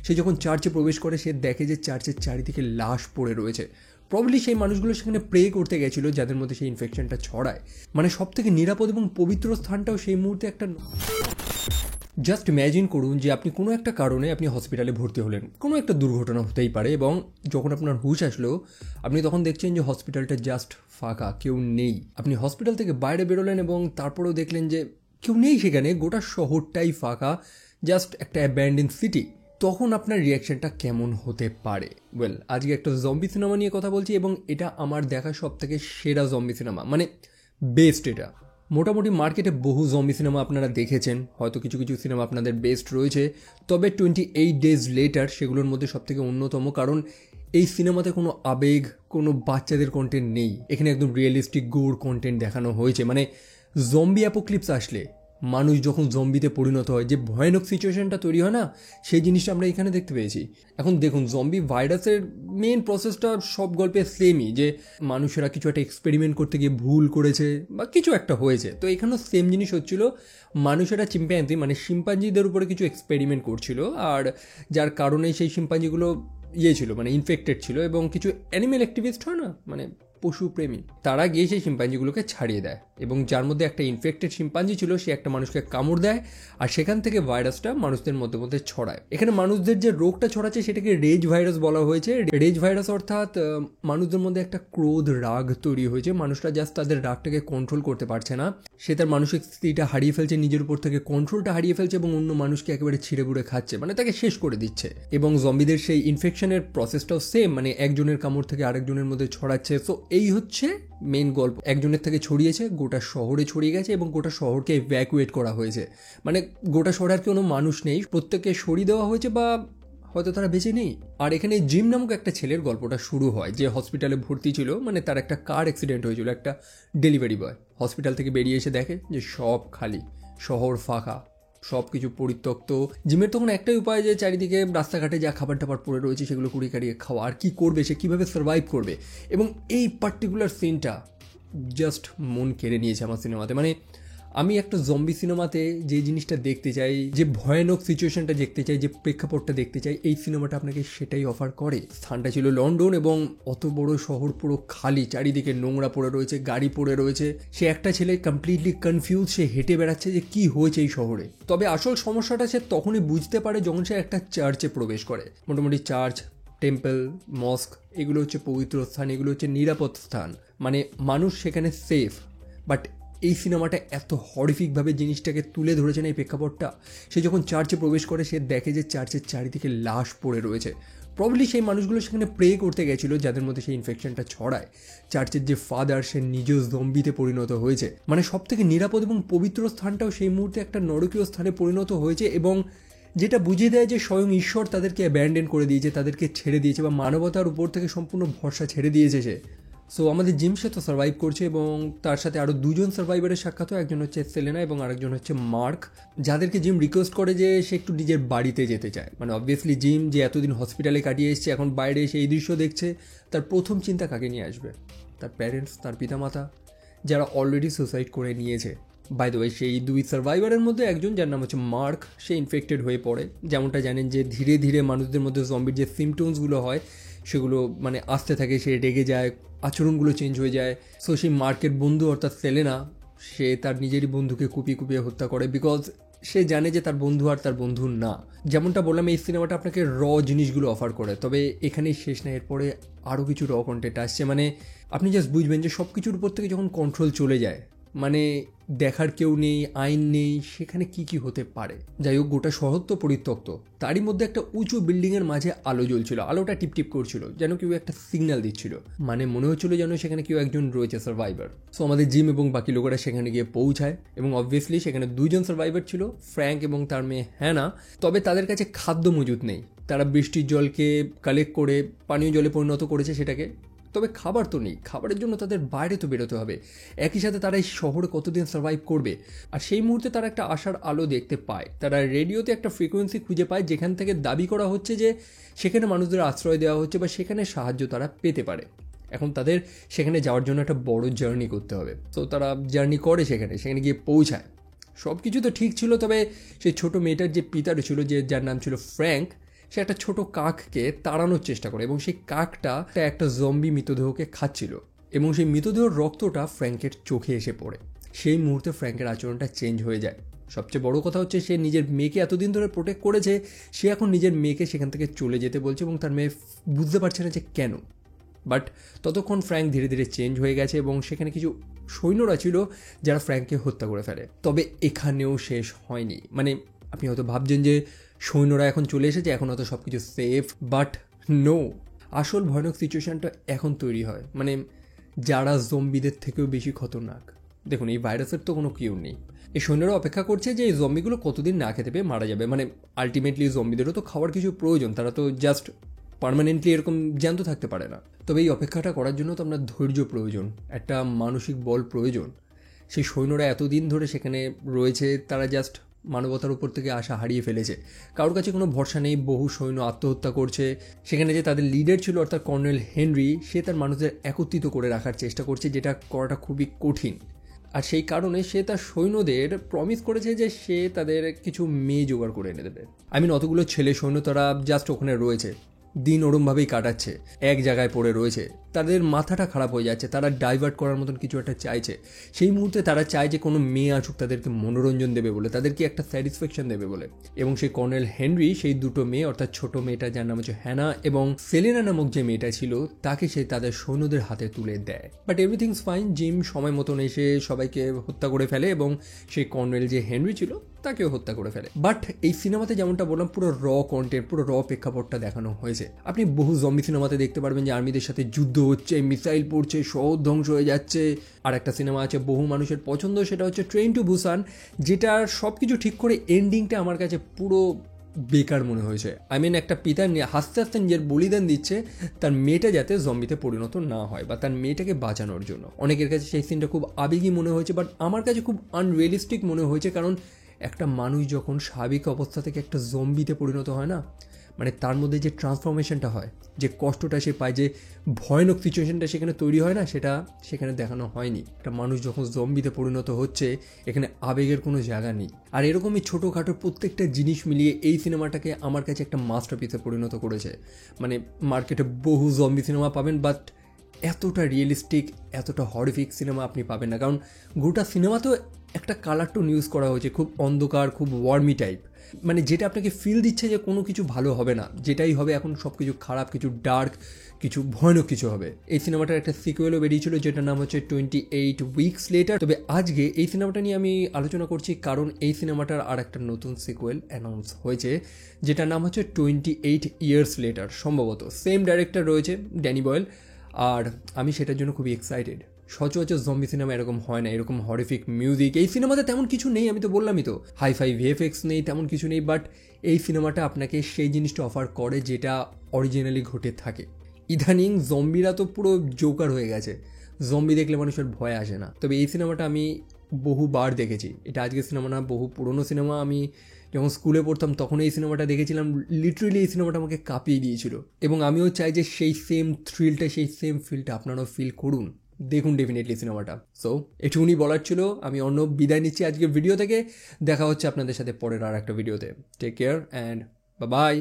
সে যখন চার্চে প্রবেশ করে সে দেখে যে চার্চের চারিদিকে লাশ পড়ে রয়েছে। প্রবলি সেই মানুষগুলো সেখানে প্রে করতে গেছিল যাদের মধ্যে সেই ইনফেকশনটা ছড়ায়। মানে সব থেকে নিরাপদ এবং পবিত্র স্থানটাও সেই মুহূর্তে একটা। জাস্ট ইম্যাজিন করুন যে আপনি কোনো একটা কারণে আপনি হসপিটালে ভর্তি হলেন, কোনো একটা দুর্ঘটনা হতেই পারে, এবং যখন আপনার হুঁশ আসলো আপনি তখন দেখছেন যে হসপিটালটা জাস্ট ফাঁকা, কেউ নেই। আপনি হসপিটাল থেকে বাইরে বেরোলেন এবং তারপরেও দেখলেন যে কেউ নেই সেখানে, গোটা শহরটাই ফাঁকা, জাস্ট একটা অ্যাব্যান্ডেন সিটি। তখন আপনার রিয়াকশনটা কেমন হতে পারে? ওয়েল, আজকে একটা জম্বি সিনেমা নিয়ে কথা বলছি এবং এটা আমার দেখা সব থেকে সেরা জম্বি সিনেমা, মানে বেস্ট। এটা মোটামুটি মার্কেটে বহু জম্বি সিনেমা আপনারা দেখেছেন, হয়তো কিছু কিছু সিনেমা আপনাদের বেস্ট রয়েছে, তবে 28 ডেজ লেটার সেগুলোর মধ্যে সব থেকে অন্যতম, কারণ এই সিনেমাতে কোনো আবেগ, কোনো বাচ্চাদের কন্টেন্ট নেই। এখানে একদম রিয়েলিস্টিক গোর কন্টেন্ট দেখানো হয়েছে। মানে জম্বি অ্যাপোক্লিপস আসলে মানুষ যখন জম্বিতে পরিণত হয়, যে ভয়ানক সিচুয়েশনটা তৈরি হয় না, সেই জিনিসটা আমরা এখানে দেখতে পেয়েছি। এখন দেখুন, জম্বি ভাইরাসের মেন প্রসেসটা সব গল্পে সেমই, যে মানুষেরা কিছু একটা এক্সপেরিমেন্ট করতে গিয়ে ভুল করেছে বা কিছু একটা হয়েছে। তো এখানেও সেম জিনিস হচ্ছিল, মানুষেরা চিম্প্যাঞ্জি মানে শিম্পাঞ্জিদের উপরে কিছু এক্সপেরিমেন্ট করছিল, আর যার কারণে সেই শিম্পাঞ্জিগুলো ছিল, মানে ইনফেক্টেড ছিল, এবং কিছু অ্যানিমেল অ্যাক্টিভিস্ট হয় না, মানে পশুপ্রেমী, তারা গিয়ে সেই শিম্পাঞ্জিগুলোকে ছাড়িয়ে দেয়, এবং যার মধ্যে একটা ইনফেক্টেড শিম্পাঞ্জি ছিল সে একটা মানুষকে কামড় দেয়, আর সেখান থেকে ভাইরাসটা মানুষদের মধ্যে মধ্যে ছড়ায়। এখানে মানুষদের যে রোগটা ছড়াচ্ছে সেটাকে রেজ ভাইরাস বলা হয়েছে। রেজ ভাইরাস অর্থাৎ মানুষদের মধ্যে একটা ক্রোধ, রাগ তৈরি হয়েছে। মানুষরা জাস্ট তাদের রাগটাকে কন্ট্রোল করতে পারছে না, সে তার মানসিক স্থিতিটা হারিয়ে ফেলছে, নিজের উপর থেকে কন্ট্রোলটা হারিয়ে ফেলছে, এবং অন্য মানুষকে একেবারে ছিঁড়ে বুড়ে খাচ্ছে, মানে তাকে শেষ করে দিচ্ছে। এবং জম্বিদের সেই ইনফেকশনের প্রসেসটাও সেম, মানে একজনের কামড় থেকে আরেকজনের মধ্যে ছড়াচ্ছে। তো এই হচ্ছে মেন গল্প। একজনের থেকে ছড়িয়েছে, গোটা শহরে ছড়িয়ে গেছে, এবং গোটা শহরকে ইভ্যাকুয়েট করা হয়েছে। মানে গোটা শহরে আর কোনো মানুষ নেই, প্রত্যেককে সরিয়ে দেওয়া হয়েছে, বা হয়তো তারা বেঁচে নেই। আর এখানে জিম নামক একটা ছেলের গল্পটা শুরু হয়, যে হসপিটালে ভর্তি ছিল, মানে তার একটা কার অ্যাক্সিডেন্ট হয়েছিল, একটা ডেলিভারি বয় হসপিটাল থেকে বেরিয়ে এসে দেখে যে সব খালি, শহর ফাঁকা, সব কিছু পরিত্যক্ত। জিমের তখন একটাই উপায় যে চারিদিকে রাস্তাঘাটে যা খাবার টাবার পড়ে রয়েছে সেগুলো কুড়িয়ে কাড়িয়ে খাওয়া। আর কী করবে, সে কীভাবে সার্ভাইভ করবে? এবং এই পার্টিকুলার সিনটা জাস্ট মন কেড়ে নিয়েছে আমার সিনেমাতে। মানে আমি একটা জম্বি সিনেমাতে যে জিনিসটা দেখতে চাই, যে ভয়ানক সিচুয়েশনটা দেখতে চাই, যে প্রেক্ষাপটটা দেখতে চাই, এই সিনেমাটা আপনাকে সেটাই অফার করে। স্থানটা ছিল লন্ডন, এবং অত বড় শহর পুরো খালি, চারিদিকে নোংরা পড়ে রয়েছে, গাড়ি পড়ে রয়েছে। সে একটা ছেলে কমপ্লিটলি কনফিউজ, সে হেঁটে বেড়াচ্ছে যে কি হয়েছে এই শহরে। তবে আসল সমস্যাটা সে তখনই বুঝতে পারে যখন সে একটা চার্চে প্রবেশ করে। মোটামুটি চার্চ, টেম্পল, মস্ক, এগুলো হচ্ছে পবিত্র স্থান, এগুলো হচ্ছে নিরাপদ স্থান, মানে মানুষ সেখানে সেফ। বাট এই সিনেমাটা এত হরিফিকভাবে জিনিসটাকে তুলে ধরেছে না, এই প্রেক্ষাপটটা। সে যখন চার্চে প্রবেশ করে সে দেখে যে চার্চের চারিদিকে লাশ পড়ে রয়েছে। প্রবলি সেই মানুষগুলো সেখানে প্রে করতে গেছিলো যাদের মধ্যে সেই ইনফেকশনটা ছড়ায়। চার্চের যে ফাদার, সে নিজেও জম্বিতে পরিণত হয়েছে। মানে সব থেকে নিরাপদ এবং পবিত্র স্থানটাও সেই মুহূর্তে একটা নরকীয় স্থানে পরিণত হয়েছে, এবং যেটা বুঝিয়ে দেয় যে স্বয়ং ঈশ্বর তাদেরকে অ্যাব্যান্ডেন করে দিয়েছে, তাদেরকে ছেড়ে দিয়েছে, বা মানবতার উপর থেকে সম্পূর্ণ ভরসা ছেড়ে দিয়েছে সে। সো আমাদের জিম সে তো সার্ভাইভ করছে, এবং তার সাথে আরও দুজন সার্ভাইভারের সাক্ষাৎ হয়। একজন হচ্ছে সেলেনা এবং আরেকজন হচ্ছে মার্ক, যাদেরকে জিম রিকোয়েস্ট করে যে সে একটু নিজের বাড়িতে যেতে চায়। মানে অবভিয়াসলি জিম যে এতদিন হসপিটালে কাটিয়ে এসছে, এখন বাইরে এসে এই দৃশ্য দেখছে, তার প্রথম চিন্তা কাকে নিয়ে আসবে? তার প্যারেন্টস, তার পিতামাতা, যারা অলরেডি সুসাইড করে নিয়েছে। বাই দ্য ওয়ে, সেই দুই সার্ভাইভারের মধ্যে একজন, যার নাম হচ্ছে মার্ক, সে ইনফেক্টেড হয়ে পড়ে। যেমনটা জানেন যে ধীরে ধীরে মানুষদের মধ্যে জম্বির যে সিমটমসগুলো হয় সেগুলো মানে আসতে থাকে, সে রেগে যায়, আচরণগুলো চেঞ্জ হয়ে যায়। সো সেই মার্কের বন্ধু অর্থাৎ সেলেনা, সে তার নিজেরই বন্ধুকে কুপিয়ে কুপিয়ে হত্যা করে, বিকজ সে জানে যে তার বন্ধু আর তার বন্ধু না। যেমনটা বললাম, এই সিনেমাটা আপনাকে জিনিসগুলো অফার করে, তবে এখানেই শেষ না, এরপরে আরও কিছু কন্টেন্ট আসছে। মানে আপনি জাস্ট বুঝবেন যে সব কিছুর উপর থেকে যখন কন্ট্রোল চলে যায়, মানে দেখার কেউ নেই, আইন নেই, সেখানে কি কি হতে পারে। যাই হোক, গোটা শহর তো পরিত্যক্ত, তারই মধ্যে একটা উঁচু বিল্ডিংয়ের মাঝে আলো জ্বলছিল, আলোটা টিপটিপ করছিল, যেন কেউ একটা সিগন্যাল দিচ্ছিল। মানে মনে হচ্ছিল যেন সেখানে কেউ একজন রয়েছে সার্ভাইভার। সো আমাদের জিম এবং বাকি লোকেরা সেখানে গিয়ে পৌঁছায়, এবং অবভিয়াসলি সেখানে দুইজন সার্ভাইভার ছিল, ফ্র্যাঙ্ক এবং তার মেয়ে হ্যানা। তবে তাদের কাছে খাদ্য মজুদ নেই, তারা বৃষ্টির জলকে কালেক্ট করে পানীয় জলে পরিণত করেছে সেটাকে, তবে খাবার তো নেই। খাবারের জন্য তাদের বাইরে তো বেরোতে হবে। একই সাথে তারা এই শহরে কতদিন সার্ভাইভ করবে? আর সেই মুহূর্তে তারা একটা আশার আলো দেখতে পায়। তারা রেডিওতে একটা ফ্রিকোয়েন্সি খুঁজে পায় যেখান থেকে দাবি করা হচ্ছে যে সেখানে মানুষদের আশ্রয় দেওয়া হচ্ছে, বা সেখানে সাহায্য তারা পেতে পারে। এখন তাদের সেখানে যাওয়ার জন্য একটা বড় জার্নি করতে হবে। তো তারা জার্নি করে, সেখানে গিয়ে পৌঁছায়। সব কিছু তো ঠিক ছিল, তবে সেই ছোটো মেয়েটার যে পিতা ছিল, যার নাম ছিল ফ্র্যাঙ্ক, সে একটা ছোট কাককে তাড়ানোর চেষ্টা করে এবং সেই কাকটা একটা জম্বি মৃতদেহকে খাচ্ছিল এবং সেই মৃতদেহের রক্তটা ফ্র্যাঙ্কের চোখে এসে পড়ে। সেই মুহূর্তে ফ্র্যাঙ্কের আচরণটা চেঞ্জ হয়ে যায়। সবচেয়ে বড় কথা হচ্ছে সে নিজের মেয়েকে এতদিন ধরে প্রোটেক্ট করেছে, সে এখন নিজের মেয়েকে সেখান থেকে চলে যেতে বলছে এবং তার মেয়ে বুঝতে পারছে না যে কেন। বাট ততক্ষণ ফ্র্যাঙ্ক ধীরে ধীরে চেঞ্জ হয়ে গেছে এবং সেখানে কিছু সৈন্যরা ছিল যারা ফ্র্যাঙ্ককে হত্যা করে ফেলে। তবে এখানেও শেষ হয়নি। মানে আপনি হয়তো ভাবছেন যে সৈন্যরা এখন চলে এসেছে, এখন হয়তো সব কিছু সেফ, বাট নো, আসল ভয়ানক সিচুয়েশানটা এখন তৈরি হয়। মানে যারা জম্বিদের থেকেও বেশি খতরনাক। দেখুন, এই ভাইরাসের তো কোনো কিউর নেই। এই সৈন্যরা অপেক্ষা করছে যে এই জম্বিগুলো কতদিন না খেতে পেয়ে মারা যাবে। মানে আলটিমেটলি জম্বিদেরও তো খাওয়ার কিছু প্রয়োজন, তারা তো জাস্ট পার্মানেন্টলি এরকম জ্যান্ত থাকতে পারে না। তবে এই অপেক্ষাটা করার জন্য তো আপনার ধৈর্য প্রয়োজন, একটা মানসিক বল প্রয়োজন। সেই সৈন্যরা এতদিন ধরে সেখানে রয়েছে, তারা জাস্ট মানবতার উপর থেকে আশা হারিয়ে ফেলেছে। কারোর কাছে কোনো ভরসা নেই, বহু সৈন্য আত্মহত্যা করছে। সেখানে যে তাদের লিডার ছিল অর্থাৎ কর্নেল হেনরি, সে তার মানুষদের একত্রিত করে রাখার চেষ্টা করছে, যেটা করাটা খুবই কঠিন। আর সেই কারণে সে তার সৈন্যদের প্রমিস করেছে যে সে তাদের কিছু মেয়ে জোগাড় করে এনে দেবে। অতগুলো ছেলে সৈন্য তারা জাস্ট ওখানে রয়েছে, দিন ওরমভাবেই কাটাচ্ছে, এক জায়গায় পড়ে রয়েছে, তাদের মাথাটা খারাপ হয়ে যাচ্ছে, তারা ডাইভার্ট করার মতন কিছু একটা চাইছে। সেই মুহূর্তে তারা চায় যে কোনো মেয়ে আসুক তাদেরকে মনোরঞ্জন দেবে বলে, তাদেরকে একটা স্যাটিসফ্যাকশন দেবে বলে। এবং সেই কর্নেল হেনরি সেই দুটো মেয়ে অর্থাৎ ছোট মেয়েটা যার নাম হচ্ছে হ্যানা এবং সেলেনা নামক যে মেয়েটা ছিল তাকে সে তাদের সৈন্যদের হাতে তুলে দেয়। বাট এভরিথিংস ফাইন, জিম সময় মতন এসে সবাইকে হত্যা করে ফেলে এবং সেই কর্নেল যে হেনরি ছিল তাকেও হত্যা করে ফেলে। বাট এই সিনেমাতে যেমনটা বললাম, পুরো র কন্টেন্ট, পুরো র প্রেক্ষাপটটা দেখানো হয়েছে। আপনি বহু জম্বি সিনেমাতে দেখতে পারবেন যে আর্মিদের সাথে যুদ্ধ হচ্ছে, মিসাইল পড়ছে, শহর ধ্বংস হয়ে যাচ্ছে। আর একটা সিনেমা আছে বহু মানুষের পছন্দ, সেটা হচ্ছে ট্রেন টু বুসান, যেটার সব কিছু ঠিক করে এন্ডিংটা আমার কাছে পুরো বেকার মনে হয়েছে। একটা পিতা হাসতে হাসতে নিজের বলিদান দিচ্ছে তার মেয়েটা যাতে জম্বিতে পরিণত না হয় বা তার মেয়েটাকে বাঁচানোর জন্য। অনেকের কাছে সেই সিনটা খুব আবেগী মনে হয়েছে, বাট আমার কাছে খুব আনরিয়েলিস্টিক মনে হয়েছে। কারণ একটা মানুষ যখন স্বাভাবিক অবস্থা থেকে একটা জম্বিতে পরিণত হয় না, মানে তার মধ্যে যে ট্রান্সফরমেশনটা হয়, যে কষ্টটা সে পায়, যে ভয়ানক সিচুয়েশনটা সেখানে তৈরি হয় না, সেটা সেখানে দেখানো হয়নি। একটা মানুষ যখন জম্বিতে পরিণত হচ্ছে, এখানে আবেগের কোনো জায়গা নেই। আর এরকমই ছোটোখাটো প্রত্যেকটা জিনিস মিলিয়ে এই সিনেমাটাকে আমার কাছে একটা মাস্টারপিসে পরিণত করেছে। মানে মার্কেটে বহু জম্বি সিনেমা পাবেন, বাট এতটা রিয়েলিস্টিক, এতটা হরিফিক সিনেমা আপনি পাবেন না। কারণ গোটা সিনেমা তো একটা কালার টোন ইউজ করা হয়েছে, খুব অন্ধকার, খুব ওয়ার্মি টাইপ, মানে যেটা আপনাকে ফিল দিচ্ছে যে কোনো কিছু ভালো হবে না, যেটাই হবে এখন সব কিছু খারাপ, কিছু ডার্ক, কিছু ভয়ানক কিছু হবে। এই সিনেমাটার একটা সিকুয়েলও বেরিয়েছিল যেটার নাম হচ্ছে 28 উইকস লেটার। তবে আজকে এই সিনেমাটা নিয়ে আমি আলোচনা করছি কারণ এই সিনেমাটার আর একটা নতুন সিকুয়েল অ্যানাউন্স হয়েছে যেটার নাম হচ্ছে 28 ইয়ার্স লেটার। সম্ভবত সেম ডাইরেক্টর রয়েছে, ড্যানি বয়েল, আর আমি সেটার জন্য খুবই এক্সাইটেড। সচরাচর জম্বি সিনেমা এরকম হয় না, এরকম হরিফিক মিউজিক এই সিনেমাতে তেমন কিছু নেই। আমি তো বললামই তো, হাইফাই ভিএফএক্স নেই, তেমন কিছু নেই। বাট এই সিনেমাটা আপনাকে সেই জিনিসটা অফার করে যেটা অরিজিনালি ঘটে থাকে। ইদানিং জম্বিরা তো পুরো জোকার হয়ে গেছে, জম্বি দেখলে মানুষের ভয় আসে না। তবে এই সিনেমাটা আমি বহুবার দেখেছি। এটা আজকের সিনেমা না, বহু পুরনো সিনেমা। আমি যখন স্কুলে পড়তাম তখন এই সিনেমাটা দেখেছিলাম। লিটারেলি এই সিনেমাটা আমাকে কাঁপিয়ে দিয়েছিল এবং আমিও চাই যে সেই সেম থ্রিলটা, সেই সেম ফিলটা আপনারাও ফিল করুন। দেখুন ডেফিনেটলি সিনেমাটা। সো এটুকুনি বলার ছিল। আমি অর্ণব বিদায় নিচ্ছি আজকের ভিডিও থেকে। দেখা হচ্ছে আপনাদের সাথে পরের আর একটা ভিডিওতে। Take care and bye by.